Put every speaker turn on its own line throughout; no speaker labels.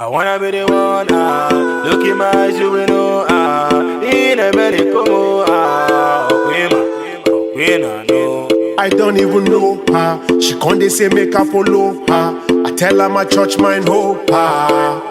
I wanna be the one, look in my eyes, you will know, in a minute, come on,
I don't even know her. She can't they say make her follow her. I tell her my church mind hope her.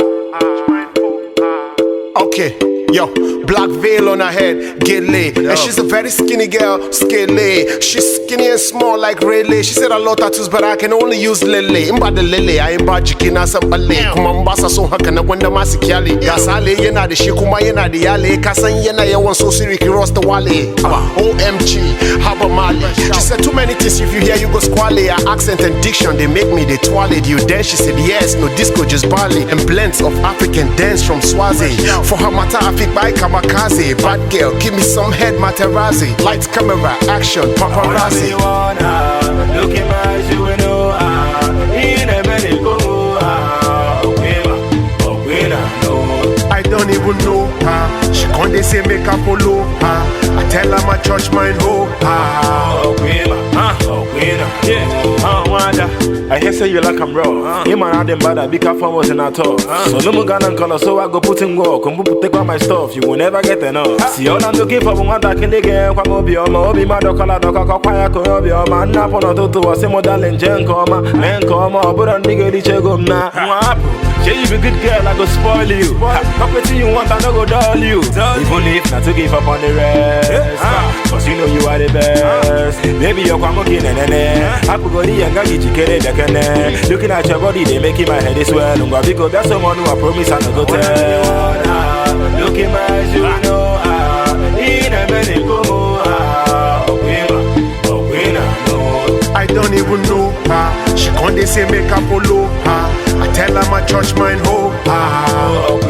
Okay, yo, black veil on her head, get laid. And she's a very skinny girl, scaly. She's skinny and small like Rayleigh. She said I love tattoos, but I can only use Lele. Imba de Lele, I imba jikina sambale. Kumambasa so hakana wanda masikiali. Gasale yena de shikuma yena de yale. Kasan yena ya wan so siriki rosta wale. OMG, Haba Mali. She said too many things, if you hear you go squally. Her accent and diction, they make me they twirled you. Then she said yes, no disco, just Bali. And blends of African dance from Swazi. For her mata Afik by Kamakaze. Bad girl, give me some head Materazzi. Lights, camera, action, paparazzi.
Look in my eyes, you will know, in a minute, go,
I don't even know her. She can't they say make her follow her. I tell her my church mind hope her.
I hear say you like I'm raw. Him and them bad, I be careful was in at all. So no more gun and color, so I go put in work. Come put take all my stuff, you will never get enough. See all I'm looking for one that can they get come up your obi my dog color dog quiet come your man nap on a toto or some darling jen come men come up but on nigga the check na. Say you be good girl, I go spoil you. Fuck what you want, I no go dull you. Even if not to give up on the rest, cause you know you are the best. Baby, you're quite looking and I could go the younger you looking at your body, they making my head swell. Because that's someone who I promise I no go tell. Look in my eyes, you know, in a minute, go.
I don't even know her. She can't they say make her follow her. I tell her my church mind hope her.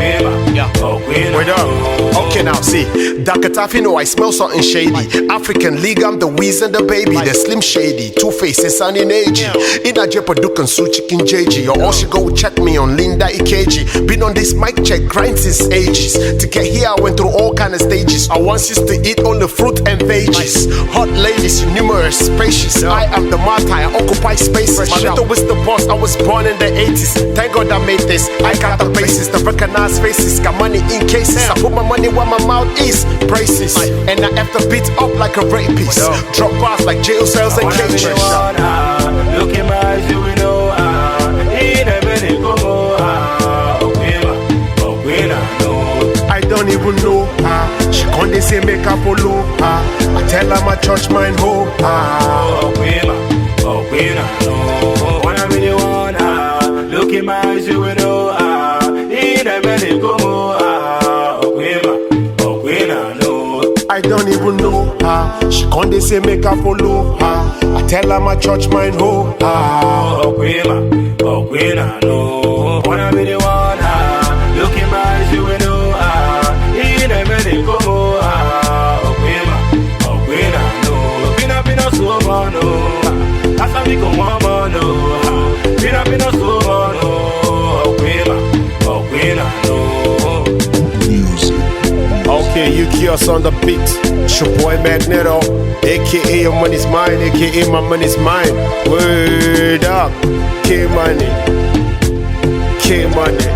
Wait up. Okay now see, Dakatafi know I smell something shady. African League, I'm the Weez and the baby. The Slim Shady, Two Faces and in AG. In a Jepa Dukan Su Chicken JG. Or all she go check me on Linda EKG. Been on this mic check grind since ages. To get here I went through all kind of stages. I want sis to eat only fruit and veggies. Hot ladies, numerous, spacious. I am the martyr, I occupy spaces. My little was the boss, I was born in the 80s. Thank God I made this, I got the basis. The recognized faces, got money in cases. I put my money where my mouth is, braces. And I have to beat up like a rapist. Drop bars like jail cells and cages.
Look in my eyes, you will know, in a minute, go.
I don't even know her. She can't they say make her follow her. I tell her my church mind hope her.
Wanna be the one, look in my eyes, you will know, in a minute, go.
I don't even know her. She can't they say make her follow her. I tell her my church mind hope her.
Wanna be the one, look in my eyes, you will know, in a minute, go. Pina so mono, that's how we go mono. Pina so mono,
Okay, you kios on the beat. It's your boy Magneto, aka your money's mine, aka my money's mine. Word up, K money, K money.